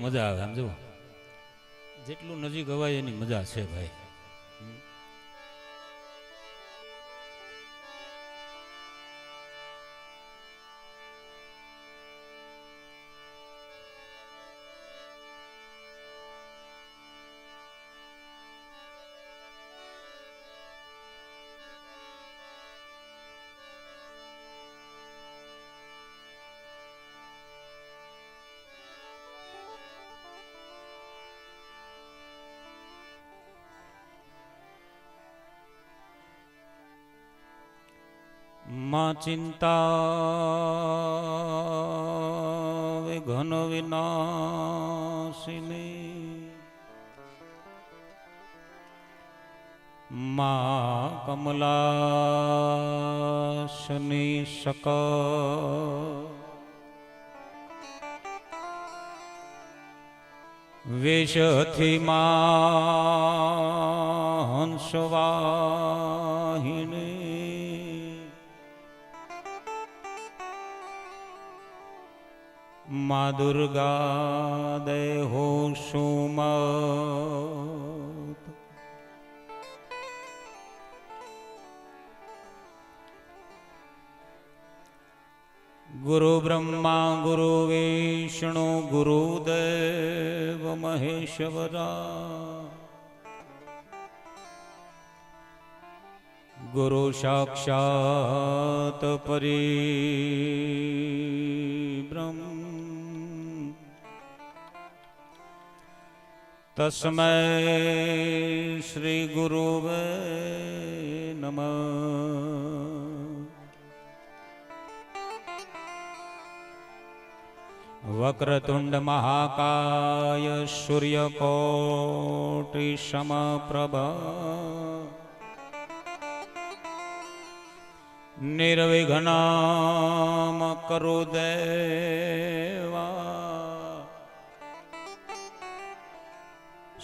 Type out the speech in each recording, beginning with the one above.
મજા આવે. આમ જુઓ, જેટલું નજીક અવાય એની મજા છે ભાઈ. માં ચિંતા ઘન વિનાશિની, માં કમલાશની શક, વેશથી માં હંસવાહિની, માં દુર્ગા દેહો સુમત, ગુરુ બ્રહ્મા ગુરુ વિષ્ણુ ગુરુદેવ મહેશ્વરા, ગુરુ સાક્ષાત પરિબ્રહ્મ, તસ્મૈ શ્રી ગુરુવે નમઃ. વક્રતુંડ મહાકાય સૂર્યકોટિ સમપ્રભા, નિર્વિઘ્નમ કુરુ દેવા,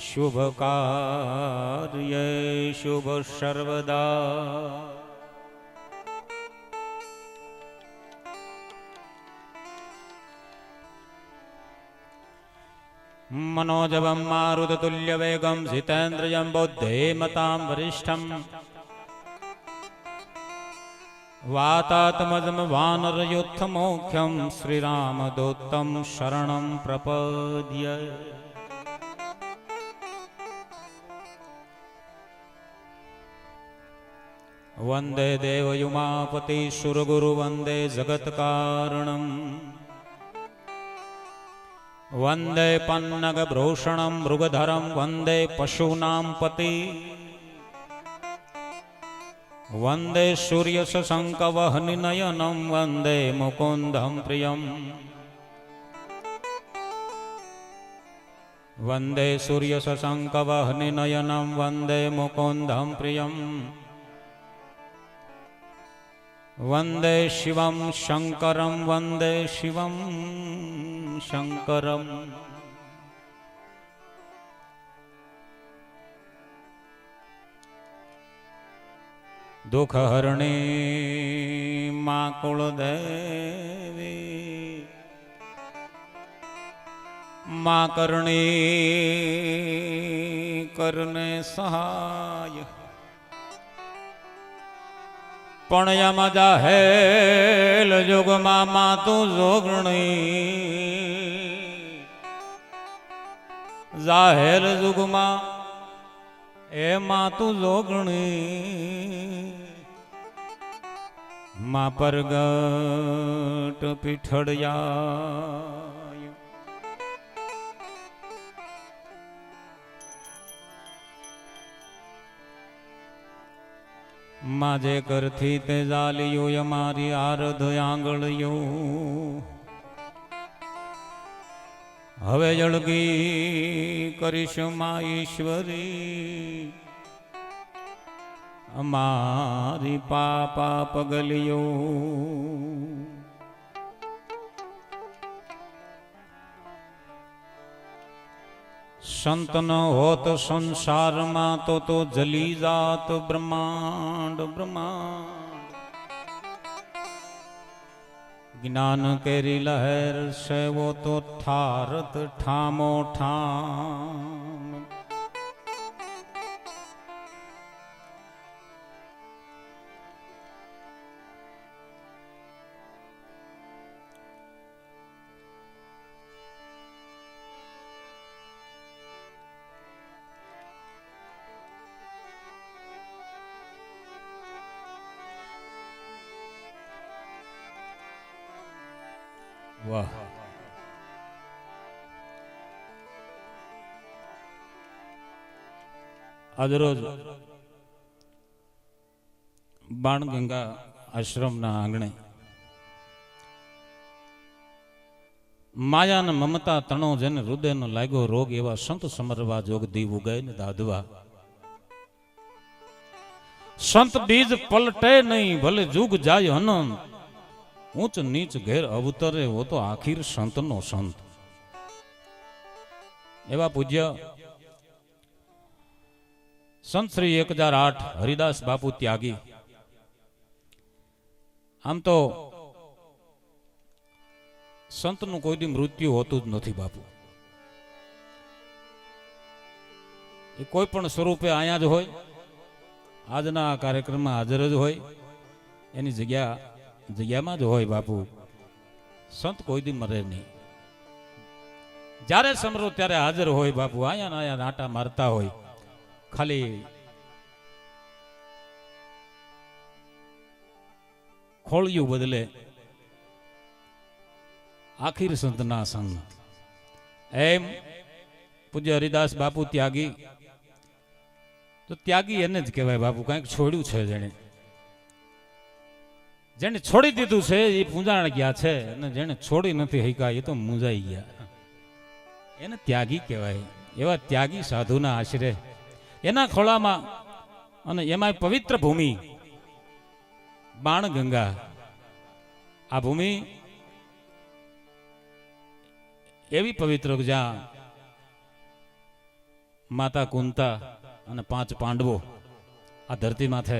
શુભ કાર્યે શુભ સર્વદા, મનોજવમ મારુતતુલ્ય વેગમ જીતેન્દ્રિયમ બૌદ્ધેમતાં વરિષ્ઠમ, વાતાત્મજમ વાનરયુથમોખ્યમ શ્રીરામદૂતમ શરણં પ્રપદ્ય. વંદે દેવયુમાપતિ સુરગુરુ વંદે જગત્કારણમ, વંદે પન્નગભૂષણમ મૃગધરમ વંદે પશૂનાં પતિ, વંદે સૂર્યશશંકવહનિનયનમ વંદે મુકુંદં પ્રિયમ, વંદે સૂર્યશશંકવહનિનયનમ વંદે મુકુંદં પ્રિયમ, વંદે શિવં શંકરં વંદે શિવં શંકરમ. દુઃખહરણી મા કુળદેવી, મા કરણી કરને સહાય, પણ યમ જાહેલ યુગમાં માતું જોગણી, જાહેર યુગમાં એ માતું જોગણી, મા પરગટ પીઠળિયા, માજે કરથી તે જાલિયો મારી આરધ આંગળિયો, હવે જળગી કરીશ મા ઈશ્વરી, અમારી પાપા પગલિયો. સંતન હોત સંસારમાં તો જલી જાત બ્રહ્માંડ બ્રહ્માંડ, જ્ઞાન કેરી લહેર સેવો તો થારત ઠામો ઠામ. વાહ. આજરોજ બાણગંગા આશ્રમના આંગણે માયા ને મમતા તણો જેને હૃદયનો લાગ્યો રોગ એવા સંત સમરવા જોગ દીવ ઉગય ને દાદવા. સંત બીજ પલટે નહીં ભલે જુગ જાય અનંત, ઊંચ નીચ ઘેર અવતરે વો તો આખીર સંતનો સંત. એવા પૂજ્ય સંત શ્રી 1008 હરિદાસ બાપુ ત્યાગી. આમ તો સંતનું કોઈ દી મૃત્યુ હોતું જ નથી બાપુ. એ કોઈ પણ સ્વરૂપે અહીંયા જ હોય, આજના કાર્યક્રમમાં હાજર જ હોય, એની જગ્યામાં જ હોય બાપુ. સંત કોઈ દી મરે નહીં. જ્યારે સમરો ત્યારે હાજર હોય બાપુ. અહીંયા નાટા મારતા હોય, ખાલી ખોળિયું બદલે આખીર સંતના સંત. એમ પૂજ્ય હરિદાસ બાપુ ત્યાગી. તો ત્યાગી એને જ કહેવાય બાપુ. કંઈક છોડ્યું છે જેને છોડી દીધું છે એ પૂંજાણ ગયા છે, અને જેને છોડી નથી હૈકા એ તો મૂંઝાઈ ગયા. એને ત્યાગી કહેવાય. એવા ત્યાગી સાધુના આશરે એના ખોળામાં, અને એમાં પવિત્ર ભૂમિ બાણગંગા. આ ભૂમિ એવી પવિત્ર જ્યાં માતા કુંતા અને 5 પાંડવો આ ધરતી માથે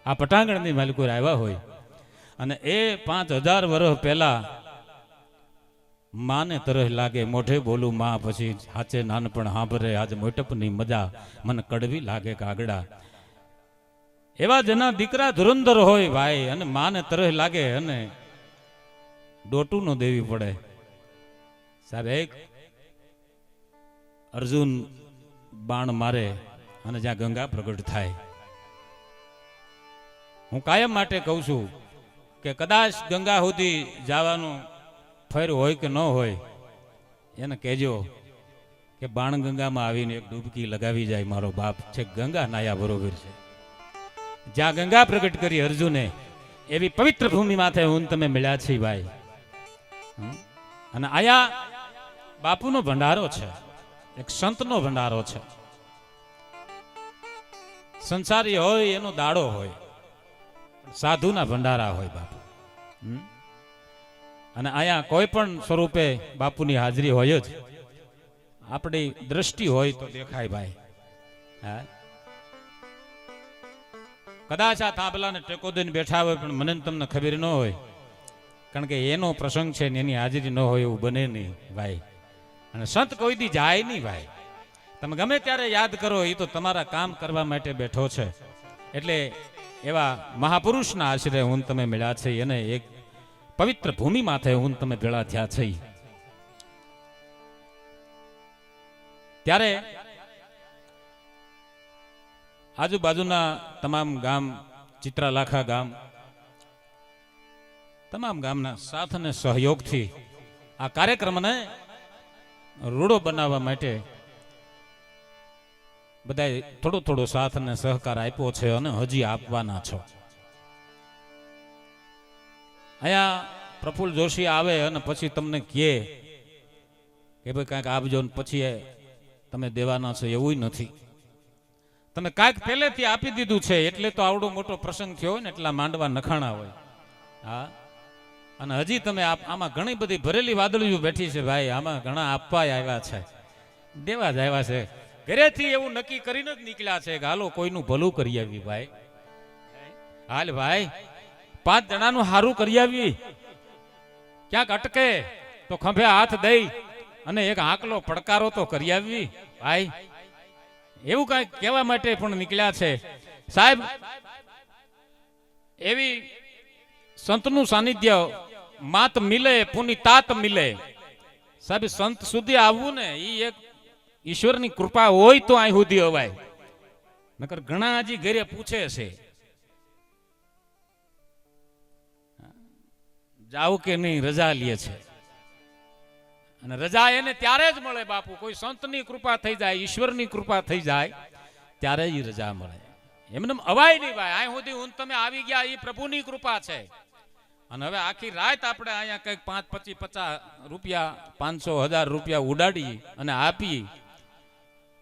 આ પટાંગણની માલિકો આવ્યા હોય, અને એ 5000 વર્ષ પહેલા માને તરહ લાગે મોઢે બોલું માં, પછી હાચે નાનપણ હાંભરે આજ મોટપની મજા મને કડવી લાગે કાગડા. એવા જેના દીકરા ધુરંધર હોય ભાઈ, અને માને તરહ લાગે અને ડોટું નો દેવી પડે. સાહેબ એક અર્જુન બાણ મારે અને જ્યાં ગંગા પ્રગટ થાય. હું કાયમ માટે કહું છું કે કદાચ ગંગા સુધી જવાનું ફેર હોય કે ન હોય, એને કહેજો કે બાણગંગામાં આવીને એક ડૂબકી લગાવી જાય. મારો બાપ છે ગંગા નાયા બરોબર છે. જ્યાં ગંગા પ્રગટ કરી અર્જુને, એવી પવિત્ર ભૂમિ માથે હું તમે મળ્યા છે ભાઈ. અને આયા બાપુનો ભંડારો છે, એક સંતનો ભંડારો છે. સંસારી હોય એનો દાડો હોય, સાધુના ભંડારા હોય બાપુ. અને અહીંયા કોઈ પણ સ્વરૂપે બાપુની હાજરી હોય જ. આપણી દ્રષ્ટિ હોય તો દેખાય ભાઈ. હા, કદાચ આ થાંભલાને ટેકો દઈને બેઠા હોય, પણ મને તમને ખબર ન હોય, કારણ કે એનો પ્રસંગ છે ને એની હાજરી ન હોય એવું બને નહીં ભાઈ. અને સંત કોઈ દી જાય નહીં ભાઈ. તમે ગમે ત્યારે યાદ કરો, એ તો તમારા કામ કરવા માટે બેઠો છે. એટલે એવા મહાપુરુષના આશરે હું તમે મળ્યા છે, એને એક પવિત્ર ભૂમિ માથે હું તમે ભેળા થયા છે. ત્યારે આજુબાજુના તમામ ગામ, ચિત્રાલાખા ગામ, તમામ ગામના સાથ અને સહયોગથી આ કાર્યક્રમને રૂડો બનાવવા માટે બધાએ થોડો થોડો સાથ અને સહકાર આપ્યો છે, અને હજી આપવાના છો. અહીંયા પ્રફુલ્લ જોશી આવે અને પછી તમને કહે કે ભાઈ કાંઈક આપજો, ને પછી તમે દેવાના છો, એવું નથી. તમે કાંઈક પહેલેથી આપી દીધું છે, એટલે તો આવડો મોટો પ્રસંગ થયો હોય ને એટલા માંડવા નખાણા હોય. હા, અને હજી તમે આમાં ઘણી બધી ભરેલી વાદળીઓ બેઠી છે ભાઈ. આમાં ઘણા આપવા આવ્યા છે, દેવા જ આવ્યા છે. ઘરેથી એવું નક્કી કરીને જ નીકળ્યા છે કે હાલો કોઈનું ભલું કરી આવી ભાઈ. હાલ ભાઈ 5 જણાનું હારું કરી આવી. ક્યાંક અટકે તો ખંભે હાથ દઈ અને એક આંકલો પડકારો તો કરી આવી ભાઈ. એવું કઈક કહેવા માટે પણ નીકળ્યા છે સાહેબ. એવી સંતનું સાનિધ્ય માત મિલે પુની તાત મિલે. સાહેબ સંત સુધી આવવું ને એ એક ઈશ્વરની કૃપા હોય તો અહીં સુધી અવાય. નકર ઘણા હજી ઘરે પૂછે છે જાવ કે નહીં, રજા લે છે. અને રજા એને ત્યારે જ મળે બાપુ, કોઈ સંતની કૃપા થઈ જાય, ઈશ્વરની કૃપા થઈ જાય ત્યારે જ રજા મળે. એમને અવાય નહીં ભાઈ. અહીં સુધી હું તમે આવી ગયા એ પ્રભુની કૃપા છે. અને હવે આખી રાત આપણે અહીંયા કંઈક 5, 25, 50 રૂપિયા, 500, 1000 રૂપિયા ઉડાડી અને આપી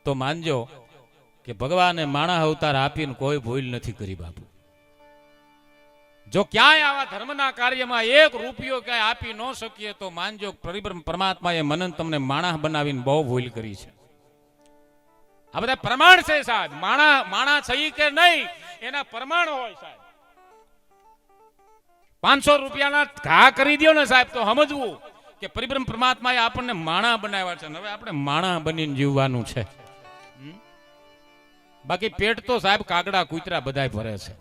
તો માનજો કે ભગવાને માણા અવતાર આપીને કોઈ ભૂલ નથી કરી બાપુ. જો ક્યાંય આવા ધર્મના કાર્યમાં 1 રૂપિયો ક્યાંય આપી ન શકીએ તો માનજો પરમાત્માએ મને તમને માણસ બનાવીને બહુ ભૂલ કરી છે. આ બધા પ્રમાણ છે સાહેબ. માણા છે કે નહીં એના પ્રમાણ હોય સાહેબ. 500 રૂપિયાના ઘા કરી દો ને સાહેબ તો સમજવું કે પરિબ્રહ્મ પરમાત્માએ આપણને માણા બનાવ્યા છે. હવે આપણે માણા બનીને જીવવાનું છે. બાકી પેટ તો સાહેબ કાગડા કૂતરા બધાય ભરે છે.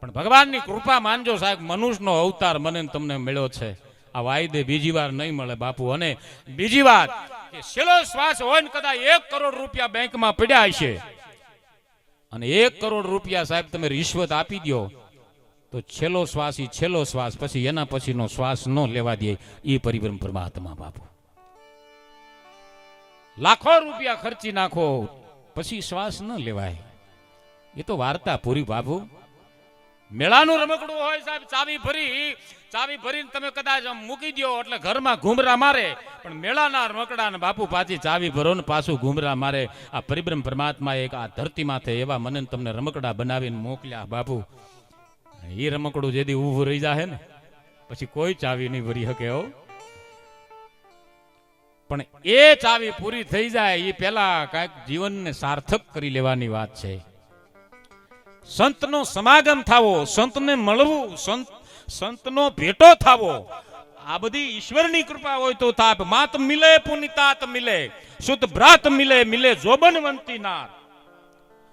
પણ ભગવાનની કૃપા માનજો સાહેબ, મનુષ્યનો અવતાર મને તમને મળ્યો છે. આ વાયદે બીજી વાર નહીં મળે બાપુ. અને બીજી વાત કે છેલ્લો શ્વાસ હોય ને કદાચ 1 કરોડ રૂપિયા બેંકમાં પડ્યા હશે અને 1 કરોડ રૂપિયા સાહેબ તમે રિશ્વત આપી દો તો છેલ્લો શ્વાસ પછી એના પછીનો શ્વાસ ન લેવા દે એ પરિબ્રહ્મ પરમાત્મા બાપુ. લાખો રૂપિયા ખર્ચી નાખો પછી શ્વાસ ન લેવાય. એ તો વાર્તા પૂરી બાપુ. મેળાનું રમકડું હોય સાહેબ, ચાવી ભરીને તમે કદાચ મૂકી દો એટલે ઘરમાં ઘૂમરા મારે, પણ મેળાના રમકડા ને બાપુ પાછી ચાવી ભરો ને પાછું ઘૂમરા મારે. આ પરિબ્રહ્મ પરમાત્મા એક આ ધરતી માથે એવા મને તમને રમકડા બનાવીને મોકલ્યા બાપુ. એ રમકડું જેથી ઊભું રહી જાય ને પછી કોઈ ચાવી નહીં ભરી શકે હો. પણ એ ચાવી પૂરી થઈ જાય એ પેલા કઈક જીવનને સાર્થક કરી લેવાની વાત છે. સંતનો સમાગમ થાવો, સંતને મળવું, સંતનો ભેટો થાવો, આ બધી ઈશ્વરની કૃપા હોય તો થાપ. માત મિલે પુનિતાત મિલે, શુદ્ધ ભ્રાત મિલે જોબનવંતી નાર.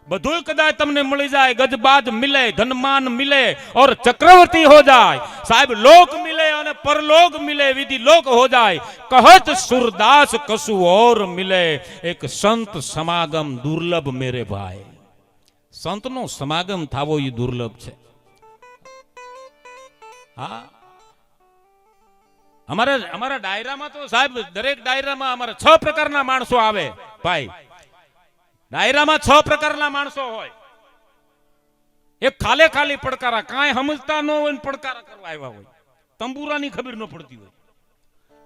બધું કદાચ તમને મળી જાય, ગજબાજ મિલે, ધનમાન મિલે और चक्रवर्ती हो जाए साहब. लोक मिले और परलोक मिले, विधि लोक हो जाए. कहत सूरदास कसु और मिले, एक संत समागम दुर्लभ मेरे भाई. સંતનો સમાગમ થાવો એ દુર્લભ છે. હા, અમારા ડાયરામાં તો સાહેબ દરેક ડાયરામાં અમારા 6 પ્રકારના માણસો આવે ભાઈ. ડાયરામાં 6 પ્રકારના માણસો હોય. એક ખાલી પડકારા, કાંઈ સમજતા ન હોય પડકારા કરવા આવ્યા હોય. તંબુરાની ખબર ન પડતી હોય,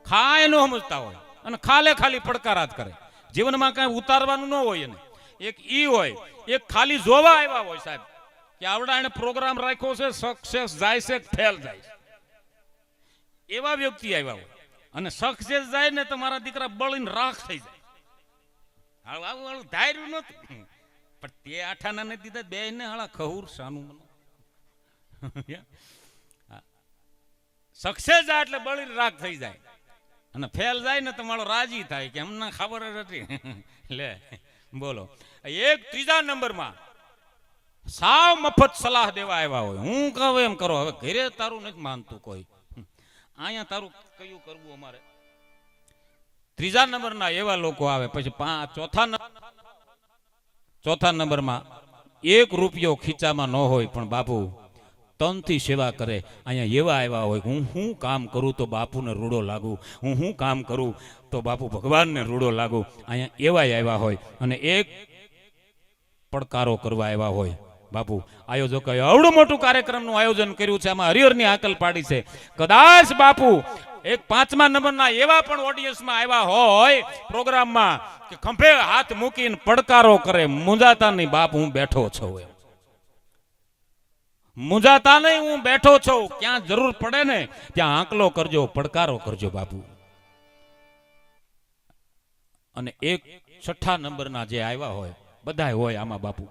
કાંઈ ન સમજતા હોય અને ખાલી પડકારા જ કરે. જીવનમાં કાંઈ ઉતારવાનું ન હોય એને. એક ઈ હોય, એક ખાલી જોવા આવ્યા હોય સાહેબ કે આવડા એને પ્રોગ્રામ રાખ્યો છે, સક્સેસ જાય છે ફેલ જાય છે, એવા વ્યક્તિ આવ્યા હોય. અને સક્સેસ જાય ને તમારા દીકરા બળીને રાખ થઈ જાય. આવું ધાર્યું નતું પણ તે આઠાના ને દીધા બે ને હાળા ખહુર સાનું સક્સેસ જાય એટલે બળીને રાખ થઈ જાય અને ફેલ જાય ને તમારો રાજી થાય કે અમને ખબર જ હતી. લે બોલો. એક 3જા નંબરમાં સાવ મફત સલાહ દેવા આવ્યા હોય. હું કહું એમ કરો, હવે ઘરે તારું નથી માનતું કોઈ, અહીંયા તારું કયું કરવું અમારે. 3જા નંબરના એવા લોકો આવે. પછી 4થા નંબરમાં 1 રૂપિયો ખીચામાં ન હોય પણ બાપુ તનથી સેવા કરે. અહીંયા એવા આવ્યા હોય, હું કામ કરું તો બાપુને રૂડો લાગુ, હું કામ કરું તો બાપુ ભગવાનને રૂડો લાગુ. અહીંયા એવા આવ્યા હોય. અને એક પડકારો કરવા આવ્યા હોય બાપુ. આયોજકોએ આવડું મોટું કાર્યક્રમનું આયોજન કર્યું છે, આમાં હરિહરની આકલ પાડી છે. કદાચ બાપુ એક 5મા નંબરના એવા પણ ઓડિયન્સમાં આવ્યા હોય પ્રોગ્રામમાં કે ખંભે હાથ મૂકીને પડકારો કરે, મુંજાતા નહીં બાપ હું બેઠો છું. એમ મુંજાતા નહીં, હું બેઠો છું. ક્યાં જરૂર પડે ને ત્યાં આંકલો કરજો, પડકારો કરજો બાપુ. અને એક 6ઠા નંબરના જે આવ્યા હોય, બધાય હોય આમાં બાપુ,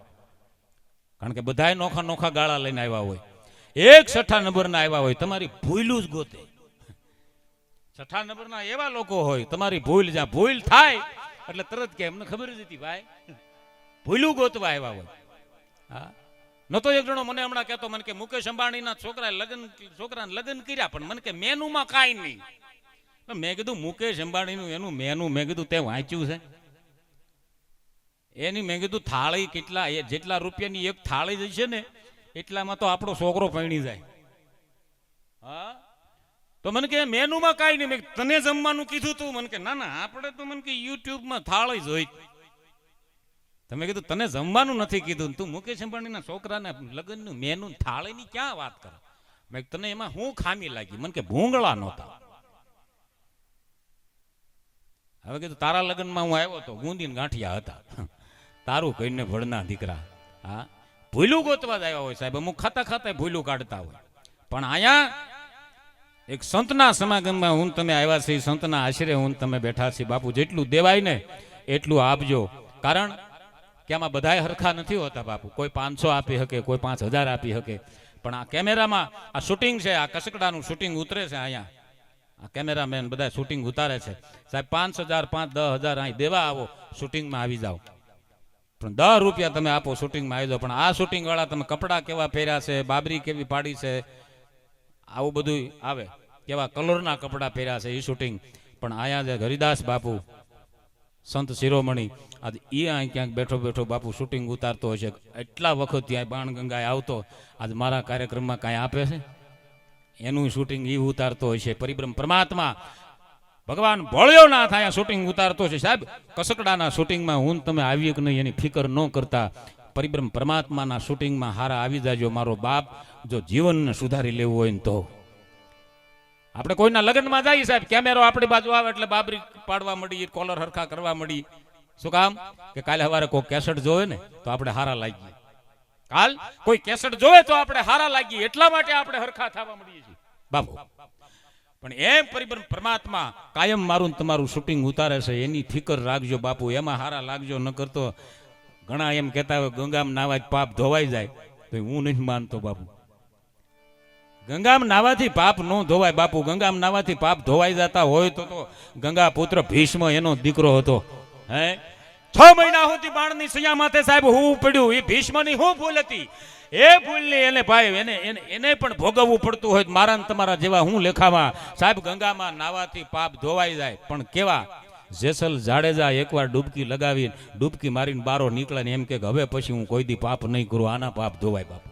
કારણ કે બધાય નોખા ગાળા લઈને આવ્યા હોય. એક 6 નંબરના આવ્યા હોય તમારી ભૂલું જ ગોતે. 6 નંબરના એવા લોકો હોય તમારી ભૂલ, જ્યાં ભૂલ થાય એટલે તરત કે એમને ખબર જ હતી ભાઈ ભૂલું ગોતવા આવ્યા હોય. હા, નતો એક જણો મને હમણાં કહેતો, મને કે મુકેશ અંબાણીના છોકરાને લગ્ન કર્યા પણ મને કે મેનુમાં કાંઈ નહીં. મેં કીધું મુકેશ અંબાણીનું એનું મેનુ મેં કીધું તે વાંચ્યું છે એની? મેં કીધું થાળી કેટલા, એ જેટલા રૂપિયાની એક થાળી જ છે ને એટલામાં તો આપણો છોકરો પૈણી જાય. હા, તો મને કે મેનુમાં કાંઈ નહીં. મેં તને જમવાનું કીધું તું? મને કે ના ના આપણે તો મને કે યુટ્યુબમાં થાળી જોઈ. તમે કીધું તને જમવાનું નથી કીધું, તું મુકેશ અંબાણીના છોકરાના લગ્નનું મેનુ થાળીની ક્યાં વાત કરે? મેં તને એમાં શું ખામી લાગી? મને કે ભૂંગળા નહોતા. હવે કીધું તારા લગ્નમાં હું આવ્યો તો ગુંદીને ગાંઠિયા હતા, તારું કહીને ભળના દીકરા. હા, ભૂલું ગોતવા જ આવ્યા હોય સાહેબ. અમુક ખાતા ખાતા ભૂલું કાઢતા હોય. પણ અહીંયા એક સંતના સમાગમમાં હું તમે આવ્યા છે, સંતના આશરે હું તમે બેઠા છે. બાપુ જેટલું દેવાય ને એટલું આપજો, કારણ કે આમાં બધાય હરખા નથી હોતા બાપુ. કોઈ 500 આપી શકે, કોઈ 5000 આપી શકે, પણ આ કેમેરામાં આ શૂટિંગ છે, આ કસકડાનું શૂટિંગ ઉતરે છે અહીંયા. આ કેમેરામેન બધા શૂટિંગ ઉતારે છે સાહેબ. 5000 5 10,000 અહીં દેવા આવો, શૂટિંગમાં આવી જાઓ. પણ 10 રૂપિયા તમે આપો, શૂટિંગમાં આવી જાઓ. પણ આ શૂટિંગ વાળા તમે કપડા કેવા પહેર્યા છે, બાબરી કેવી પાડી છે, આવું બધું આવે, કેવા કલરના કપડા પહેર્યા છે એ શૂટિંગ. પણ અહીંયા જે હરિદાસ બાપુ સંત શિરોમણી આજે એ અહીં ક્યાંક બેઠો બેઠો બાપુ શૂટિંગ ઉતારતો હોય છે. એટલા વખત ત્યાં બાણગંગાએ આવતો, આજ મારા કાર્યક્રમમાં કાંઈ આપે છે? એનું શૂટિંગ એ ઉતારતો હોય છે. પરિબ્રહ્મ પરમાત્મા ભગવાન ભોળ્યો ના થાય શૂટિંગ ઉતારતો છે સાહેબ. કસકડાના શૂટિંગમાં હું તમે આવી કે નહીં એની ફિકર ન કરતા પરિબ્રહ્મ પરમાત્માના શૂટિંગમાં હારા આવી જાજો મારો બાપ. જો જીવનને સુધારી લેવું હોય ને તો આપણે કોઈના લગ્નમાં જઈએ સાહેબ, કેમેરો આપણી બાજુ આવે એટલે બાબરી પાડવા મળી, કોલર હરખા કરવા મળી. શું કામ? કે કાલે સવારે કોઈ કેસેટ જોવે ને તો આપણે હારા લાગીએ. કાલ કોઈ કેસેટ જોવે તો આપણે હારા લાગીએ, એટલા માટે આપણે હરખા થવા મળીએ છીએ બાપુ. પણ એમ પરિબ્રહ્મ પરમાત્મા કાયમ મારું તમારું શૂટિંગ ઉતારે છે, એની ફિકર રાખજો બાપુ, એમાં હારા લાગજો. ન કરતો ઘણા એમ કહેતા હોય ગંગામાં નાવા પાપ ધોવાઈ જાય, તો હું નથી માનતો બાપુ. ગંગામાં નાવાથી પાપ ન ધોવાય બાપુ. ગંગામાં નાવાથી પાપ ધોવાઈ જતા હોય તો ગંગા પુત્ર ભીષ્મ એનો દીકરો હતો. હે 6 મહિના સુધી બાણની સૈયા માથે સાહેબ હું પડ્યું. એ ભીષ્મની શું ભૂલ હતી? એ ભૂલની એને ભાઈ એને પણ ભોગવવું પડતું હોય. મારા ને તમારા જેવા હું લેખામાં સાહેબ ગંગામાં નાવાથી પાપ ધોવાઈ જાય. પણ કેવા જેસલ જાડેજા એકવાર ડૂબકી લગાવી ડૂબકી મારીને બારો નીકળે ને એમ કે હવે પછી હું કોઈ દી પાપ નહીં કરું, આના પાપ ધોવાય બાપુ.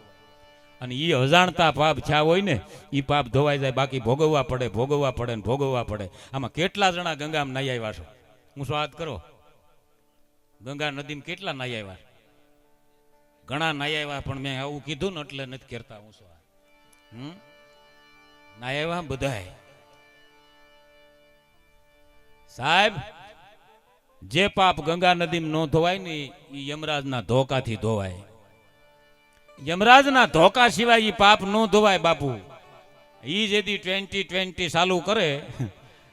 અને એ અજાણતા પાપ થયા હોય ને એ પાપ ધોવાઈ જાય. બાકી ભોગવવા પડે ને ભોગવવા પડે. આમાં કેટલા જણા ગંગામાં નાઈ આવ્યા છો? હું શું વાત કરો? ગંગા નદીમાં કેટલા નાઈ આવ્યા? ઘણા નાઈ આવ્યા, પણ મેં આવું કીધું ને એટલે નથી કરતા. હું શું નાઈ આવ્યા બધાય સાહેબ. જે પાપ ગંગા નદીમાં ન ધોવાય ને એ યમરાજના ધોકાથી ધોવાય. યમરાજના ધોકા સિવાય એ પાપ ન ધોવાય બાપુ. એ જેથી 2020 ચાલુ કરે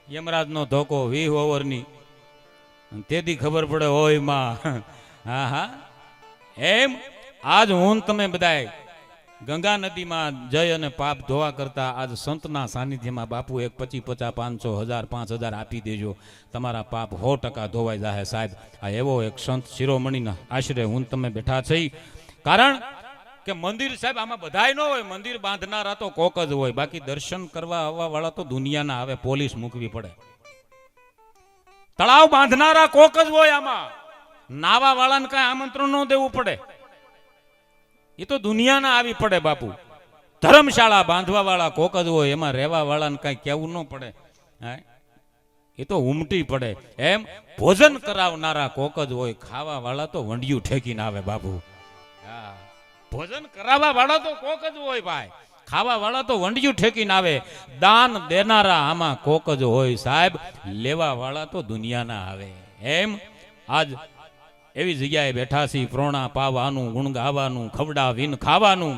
યમરાજનો ધોકો 20 ઓવરની, તેથી ખબર પડે હોય માં. હા હા, એમ આજ હું તમે બધાય ગંગા નદીમાં જઈ અને પાપ ધોવા કરતા આજ સંતના સાનિધ્યમાં બાપુ 1 25 50 500 1000 5000 આપી દેજો, તમારા પાપ 100% ધોવાઈ જાય સાહેબ. આ એવો એક સંત શિરોમણીના આશરે હું તમે બેઠા છે. કારણ કે મંદિર સાહેબ આમાં બધાય ન હોય. મંદિર બાંધનારા તો કોક જ હોય, બાકી દર્શન કરવા આવવા વાળા તો દુનિયાના આવે, પોલીસ મૂકવી પડે. તળાવ બાંધનારા કોક જ હોય, આમાં નાવા વાળાને કઈ આમંત્રણ ન દેવું પડે. એ તો દુનિયાના આવી પડે બાપુ. ધર્મશાળા બાંધવા વાળા કોક જ હોય, એમાં રહેવા વાળાને કઈ કેવું ન પડે. એ તો ઉમટી પડે. એમ ભોજન કરાવનારા કોક જ હોય, ખાવા વાળા તો વંડિયું ઠેકીને આવે બાપુ. ભોજન કરાવવા વાળા તો કોક જ હોય ભાઈ, ખાવા વાળા તો વંડિયું ઠેકીને આવે. દાન દેનારા આમાં કોક જ હોય સાહેબ, લેવા વાળા તો દુનિયાના આવે. એમ આજ એવી જગ્યાએ બેઠા છીએ, પ્રોણા પાવાનું, ગુણ ગાવાનું, ખવડાવીને ખાવાનું.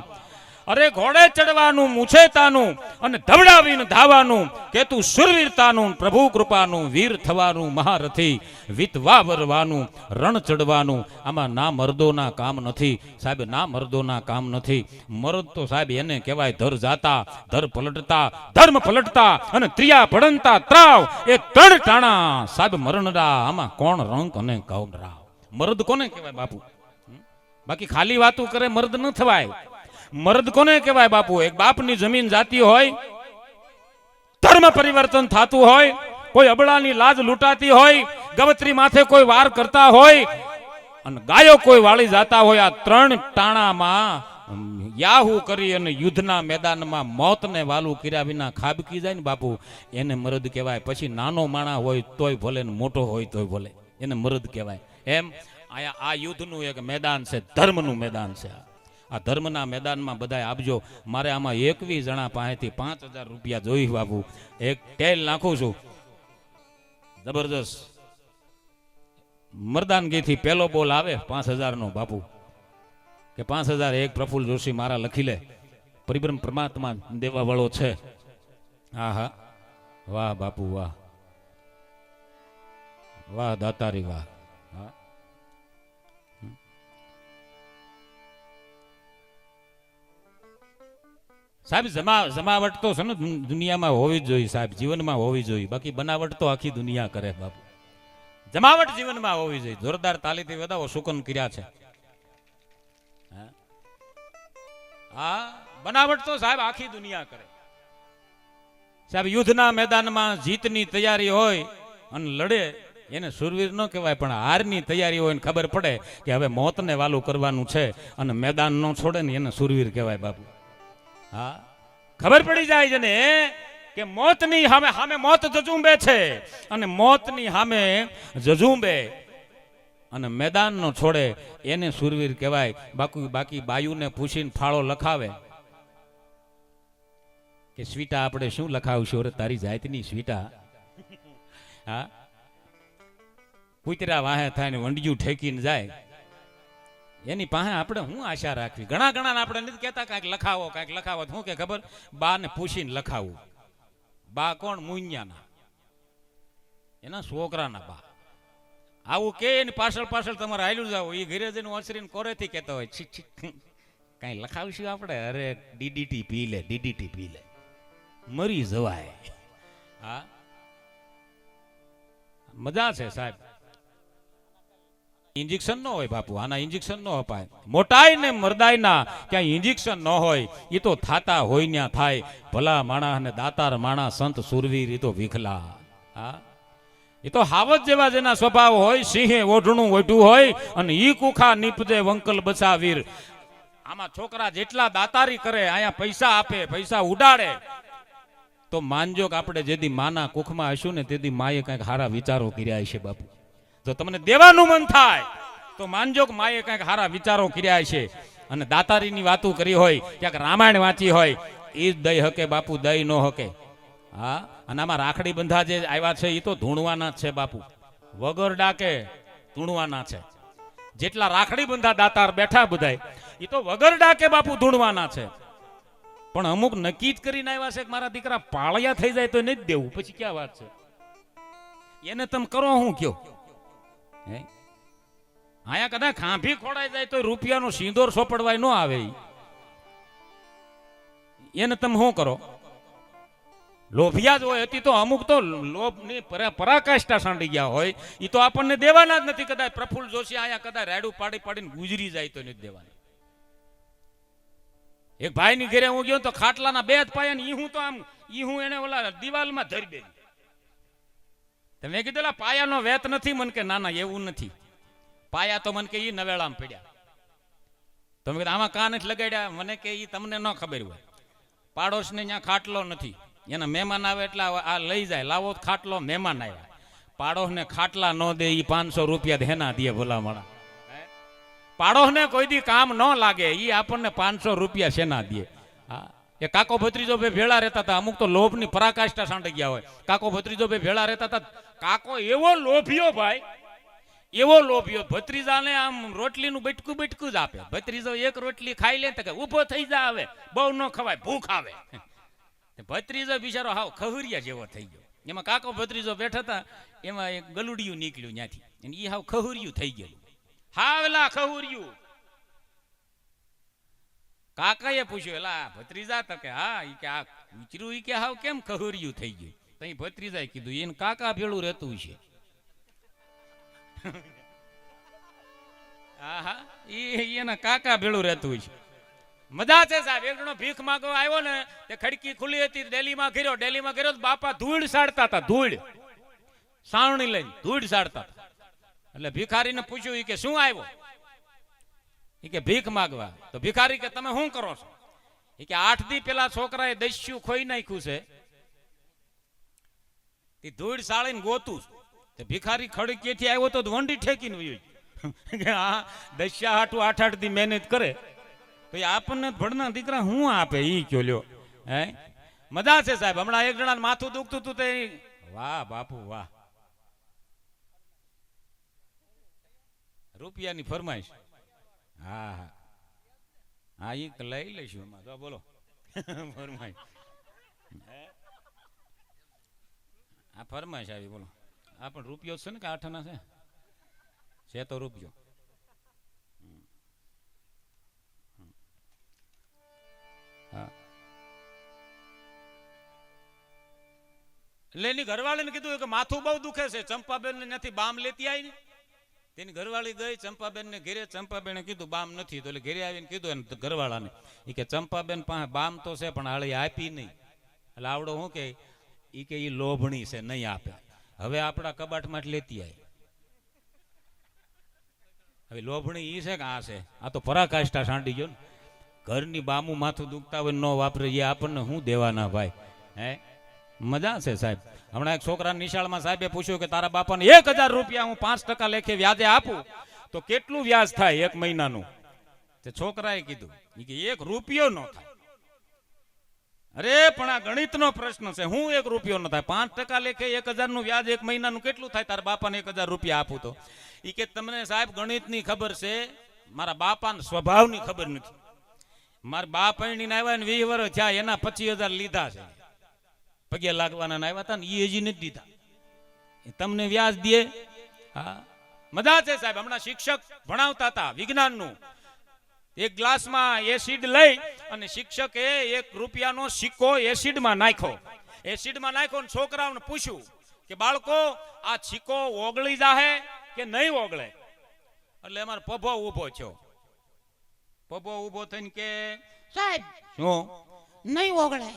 અરે ઘોડે ચડવાનું મુછેતાનું અને ધવડાવીને ધાવાનું કેતું સુરવીરતાનું પ્રભુ કૃપાનું વીર થવાનું મહારથી વિતવા વરવાનું રણ ચડવાનું. આમાં ના મર્દોના કામ નથી સાહેબ, ના મર્દોના કામ નથી. મર્દ તો સાહેબ એને કહેવાય ધર જાતા, ધર પલટતા, ધર્મ પલટતા અને ત્રિયા ભડંતા ત્રાવ એ ત્રણ ટાણા સાહેબ મરણરા. આમાં કોણ રંક અને કોણ રાવ? મર્દ કોને કહેવાય બાપુ? બાકી ખાલી વાતું કરે મર્દ ન થવાય. મર્દ કોને કહેવાય બાપુ? એક બાપની જમીન જાતી હોય, ધર્મ પરિવર્તન થતું હોય, કોઈ અબળાની લાજ લૂંટાતી હોય, ગવત્રી માથે કોઈ વાર કરતા હોય અને ગાયો કોઈ વાળી જાતા હોય, આ ત્રણ ટાણામાં યાહુ કરી અને યુદ્ધના મેદાનમાં મોતને વાલું કર્યા વિના ખાબકી જાય ને બાપુ, એને મર્દ કહેવાય. પછી નાનો માણા હોય તોય ભલે ને મોટો હોય તોય ભલે, એને મર્દ કહેવાય. એમ આ યુદ્ધનું એક મેદાન છે, ધર્મનું મેદાન છે. આ ધર્મના મેદાનમાં બધાય આપજો. મારે આમાં 21 જણા પાસેથી 5000 રૂપિયા જોઈ બાપુ. એક ટેલ નાખું છું જબરદસ્ત. મરદાનગીથી પહેલો બોલ આવે 5000 નો બાપુ, કે 5000 એક પ્રફુલ્લ જોશી મારા લખી લે. પરિબ્રહ્મ પરમાત્મા દેવા વાળો છે. હા હા, વાહ બાપુ વાહ, વાહ દાતારી વાહ. હા સાહેબ, જમાવટ તો છે ને દુનિયામાં હોવી જ જોઈએ સાહેબ, જીવનમાં હોવી જોઈએ. બાકી બનાવટ તો આખી દુનિયા કરે બાપુ. જમાવટ જીવનમાં હોવી જોઈએ. જોરદાર તાલીથી વધાવો સુકન કર્યા છે. હા, બનાવટ તો સાહેબ આખી દુનિયા કરે સાહેબ. યુદ્ધના મેદાનમાં જીતની તૈયારી હોય અને લડે એને સુરવીર ન કહેવાય, પણ હારની તૈયારી હોય ને ખબર પડે કે હવે મોતને વાલું કરવાનું છે અને મેદાન ન છોડે ને એને સુરવીર કહેવાય બાપુ. હા, ખબર પડી જાય છે ને કે મોતની સામે મોત જજુંબે છે અને મોતની સામે જજુંબે અને મેદાન નો છોડે એને સુરવીર કહેવાય. બાકી બાયુને પૂછીને ફાળો લખાવે કે સ્વીટા આપણે શું લખાવશું? અરે તારી જાતની સ્વીટા. હા, કુતરા વાહે થાય ને વંડિયું ઠેકીને જાય, એની પાસે આપણે શું આશા રાખવી? ઘણા આપણે નથી કહેતા કાંઈક લખાવો. શું કે ખબર? બા ને પૂછીને લખાવું. બા કોણ? મુન્યાના, એના છોકરાના બા. આવું કે એની પાછળ તમારે હાલ્યું જાવ. એ ઘરે જઈને ઓસરીને કોરેથી કહેતો હોય કાંઈ લખાવશું આપણે? અરે ડીડીટી પી લે, મરી જવાય. હા, મજા છે સાહેબ. ઇન્જેક્શન ન હોય બાપુ, આના ઇન્જેક્શન ન અપાય. મોટાઈ ને મરદાઈના ક્યાંય ઇન્જેક્શન ન હોય. એ તો થાતા હોય ત્યાં થાય. ભલા માણા અને દાતાર માણા સંત સુરવીર એ તો વિખલા. હા, એ તો હાવત જેવા જેના સ્વભાવ હોય. સિંહે ઓઢણું ઓઢું હોય અને ઈ કુખા નીપજે વંકલ બચાવીર. આમાં છોકરા જેટલા દાતારી કરે, આયા પૈસા આપે, પૈસા ઉડાડે, તો માનજો કે આપણે જેથી માના કુખમાં હશું ને તેથી માએ કંઈક સારા વિચારો કર્યા છે બાપુ. જો તમને દેવાનું મન થાય તો માનજો કે માએ કંઈક સારા વિચારો કર્યા છે. અને દાતારીની વાતો કરી હોય, ક્યાંક રામાયણ વાંચી હોય, એ જ દઈ હકે બાપુ, દઈ ન હકે. હા, અને આમાં રાખડી બંધા જે આવ્યા છે એ તો ધૂણવાના જ છે બાપુ, વગર ડાકે ધૂણવાના છે. જેટલા રાખડી બંધા દાતાર બેઠા બધાય એ તો વગર ડાકે બાપુ ધૂણવાના છે. પણ અમુક નક્કી જ કરીને આવ્યા છે કે મારા દીકરા પાળિયા થઈ જાય તો નથી દેવું. પછી ક્યાં વાત છે? એને તમે કરો હું કયો? આયા કદાચ ખાંભી ખોડાઈ જાય તો રૂપિયાનો સિંદોર સોપડવાય ન આવે. એને તમે શું કરો? લોભિયા જ હોય. હતી તો અમુક તો લોભની પરાકાષ્ઠા સાંડી ગયા હોય. એ તો આપણને દેવાના જ નથી. કદાચ પ્રફુલ્લ જોશી આયા કદાચ રાડું પાડીને ગુજરી જાય તો નથી દેવાના. એક ભાઈ ની ઘરે હું ગયો તો ખાટલાના 2 જ પાયા ને ઈ હું એને ઓલા દિવાલમાં ધરી દે. તમે કીધું પાયાનો વેત નથી? મન કે ના એવું નથી. પાયા તો મને કે ઈ નવેળામાં પડ્યા. તમે કીધું આમાં કાં નથી લગાડ્યા? મને કે ઈ તમને ન ખબર હોય. પાડોશ ને ત્યાં ખાટલો નથી, એના મહેમાન આવે એટલે આ લઈ જાય. લાવો ખાટલો, મહેમાન આવ્યા. પાડોશ ને ખાટલા ન દે, ઈ 500 રૂપિયા હેના દે ભલા માણા? પાડોશ ને કોઈ દી કામ ન લાગે, ઈ આપણને 500 રૂપિયા શેના દે? હા, એ કાકો ભત્રીજો બે ભેળા રહેતા હતા. અમુક તો લોભની પરાકાષ્ઠા સાંડી ગયા હોય. કાકો ભત્રીજો બે ભેળા રહેતા હતા. કાકો એવો લોભિયો ભાઈ, એવો લોભિયો ભત્રીજાને આમ રોટલીનું બટકું બટકું જ આપે. ભત્રીજો એક રોટલી ખાઈ લે તો કે ઊભો થઈ જા, હવે બહુ ન ખવાય, ભૂખ આવે. ભત્રીજો બિચારો હાવ ખહુરિયા જેવો થઈ ગયો. એમાં કાકો ભત્રીજો બેઠા હતા, એમાં એક ગલુડિયું નીકળ્યું ત્યાંથી, અને એ હાવ ખહુરિયું થઈ ગયેલું. હાવલા ખહુરિયું. કાકાએ પૂછ્યું, એલા ભત્રીજા? તો કે હા. ઈ કે આ વિચરું ઈ કે હાવ કેમ ખહુરિયું થઈ ગયું? તો ભત્રીજાએ કીધું એને કાકા ભેળું રહેતું છે. હા, એના કાકા ભેળું રહેતું છે. મજા છે સાહેબ. એક જણો ભીખ માંગવા આવ્યો ને, તે ખડકી ખુલ્લી હતી, ડેલીમાં ઘેર્યો, બાપા ધૂળ સાડતા હતા, ધૂળ સાવણી લઈને ધૂળ સાડતા હતા. એટલે ભિખારીને પૂછ્યું કે શું આવ્યો? એ કે ભીખ માંગવા. તો ભિખારી કે તમે શું કરો છો? એ કે 8 દી પેલા છોકરાએ દસ્યું ખોઈ નાખ્યું છે, તે ધૂળ સાળીને ગોતું. તે ભિખારી ખડકેથી આવ્યો તો વંડી ઠેકીને વયો કે હા દસ્યા હાટું 8 દી મહેનત કરે તો આપણને ભણના દીકરા હું આપે ઈ કયો લ્યો. હે મજા છે સાહેબ. હમણાં એક જણા માથું દુખતું હતું તે વાહ બાપુ વાહ, રૂપિયાની ફરમાઈશ. હા હા હા, ઈ લઈ લઈશું એમાં તો. બોલો ફરમાઈશ. આ ફરમાઈશ આવી. બોલો આ પણ રૂપિયો છે ને કે 8 આના છે તો રૂપિયો. હા એટલે એની ઘરવાળીને કીધું કે માથું બહુ દુખે છે, ચંપાબેન ને નથી બામ લેતી આવી ને. તેની ઘરવાળી ગઈ ચંપાબેન ને ઘેરે. ચંપાબેને કીધું બામ નથી, તો એટલે ઘેરે આવીને કીધું એને ઘરવાળાને કે ચંપાબેન પાસે બામ તો છે પણ હાળી આપી નહીં. એટલે આવડો શું કે ઈ કે ઈ લોભણી છે, નહીં આપે. હવે આપણા કબાટમાં જ લેતી આવી. હવે લોભણી ઈ છે કે આ છે? આ તો પરાકાષ્ઠા સાંડી ગયો ને. ઘરની બામું માથું દુખતા હોય ન વાપરે, એ આપણને શું દેવાના ભાઈ? હે મજા છે સાહેબ. હમણાં એક છોકરા નિશાળમાં સાહેબે પૂછ્યું કે તારા બાપાને 1000 રૂપિયા હું 5% લેખે વ્યાજે આપું તો કેટલું વ્યાજ થાય 1 મહિનાનું? તે છોકરાએ કીધું કે 1 રૂપિયો ન થાય. અરે પણ આ ગણિતનો પ્રશ્ન છે. હું 1 રૂપિયો ન થાય? 5% લેખે 1000 નું વ્યાજ 1 મહિનાનું કેટલું થાય? તારા બાપાને 1000 રૂપિયા આપું તો ઈ કે તમને સાહેબ ગણિતની ખબર છે, મારા બાપાના સ્વભાવની ખબર નથી. મારા બા પૈણીને આવ્યા ને 20 વર્ષ થયા, એના 25000 લીધા છે. પગે લાગવાના આવ્યા હતા ને એ હજી નથી દીધા. તમને વ્યાજ દે? હા મજા છે સાહેબ. હમણાં શિક્ષક ભણાવતા હતા વિજ્ઞાનનું. એક ગ્લાસમાં એસિડ લઈ અને શિક્ષકે 1 રૂપિયાનો સિક્કો એસિડમાં નાખ્યો. એસિડમાં નાખ્યો ને છોકરાઓને પૂછ્યું કે બાળકો આ સિક્કો ઓગળી જાહે કે નહીં ઓગળે? એટલે અમારો પભો ઊભો થયો. પભો ઊભો થઈને કે સાહેબ શું નહીં ઓગળે?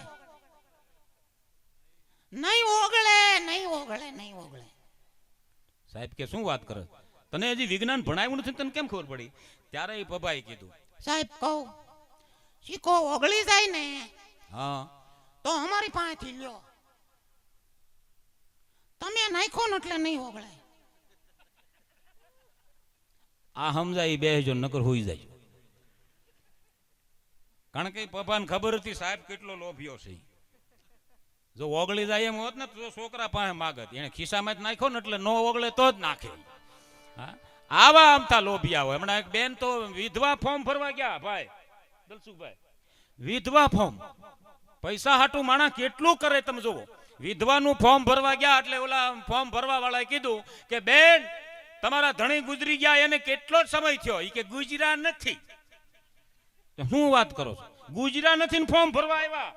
નહીં ઓગળે, નહીં ઓગળે, નહીં ઓગળે. સાહેબ કે શું વાત કરે? તને હજી વિજ્ઞાન ભણાવ્યું નથી, તને કેમ ખબર પડી? ત્યારે એ પભાઈ કીધું સાહેબ કહું સિક્કો ઓગળી જાય ને હા તો અમારી પાસેથી લ્યો, તમે નાખો ને એટલે નહીં ઓગળે. આ સમજાય બેહજો નકર હોઈ જાય. કારણ કે પપ્પાને ખબર હતી સાહેબ કેટલો લોભિયો છે. જો ઓગળી જાય એમ હોત ને તો છોકરા પાસે માગત. એને ખિસ્સામાં જ નાખ્યો ને એટલે નો ઓગળે તો જ નાખે. હા આવા આમતા લોભિયા હોય. હમણાં એક બેન તો વિધવા ફોર્મ ભરવા ગયા ભાઈ દલસુખભાઈ. વિધવા ફોર્મ પૈસા હાટું માણા કેટલું કરે તમે જુઓ. વિધવાનું ફોર્મ ભરવા ગયા એટલે ઓલા ફોર્મ ભરવા વાળાએ કીધું કે બેન તમારા ધણી ગુજરી ગયા એને કેટલો સમય થયો? એ કે ગુજરા નથી. શું વાત કરો છો? ગુજરા નથી ને ફોર્મ ભરવા આવ્યા?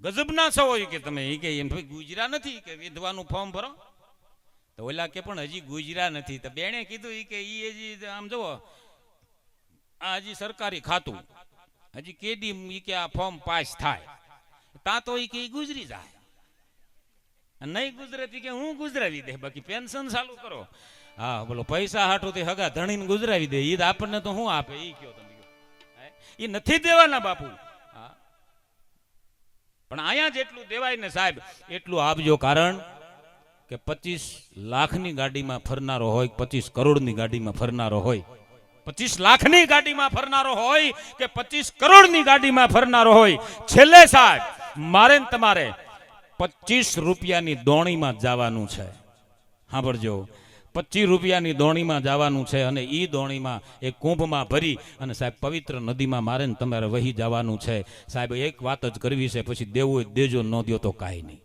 ગજબના છો કે તમે. એ કે ગુજરા નથી કે વિધવાનું ફોર્મ ભરો. તો ઓલા કે પણ હજી ગુજરા નથી. તો બેને કીધું કે ઈ હજી આમ જુઓ આ હજી સરકારી ખાતું હજી કેદી ઈ કે આ ફોર્મ પાસ થાય તા તો ઈ કે ગુજરી જાય. નહીં ગુજરે કે હું ગુજરાવી દે, બાકી પેન્શન ચાલુ કરો. હા બોલો પૈસા હાટુથી હગા ધણીને ગુજરાવી દે. ઈ આપણને તો શું આપે? ઈ કયો તમે? ઈ નથી દેવાના બાપુ. હા પણ અહીંયા જેટલું દેવાય ને સાહેબ એટલું આપજો. કારણ કે 25 લાખની ગાડીમાં ફરનારો હોય, 25 કરોડની ગાડીમાં ફરનારો હોય, 25 લાખની ગાડીમાં ફરનારો હોય કે 25 કરોડની ગાડીમાં ફરનારો હોય, છેલ્લે સાહેબ મારે ને તમારે 25 રૂપિયાની દોણીમાં જવાનું છે. સાંભળજો 25 રૂપિયાની દોણીમાં જવાનું છે અને એ દોણીમાં એ કુંભમાં ભરી અને સાહેબ પવિત્ર નદીમાં મારે ને તમારે વહી જવાનું છે. સાહેબ એક વાત જ કરવી છે, પછી દેવું હોય દેજો, ન દો તો કાંઈ નહીં.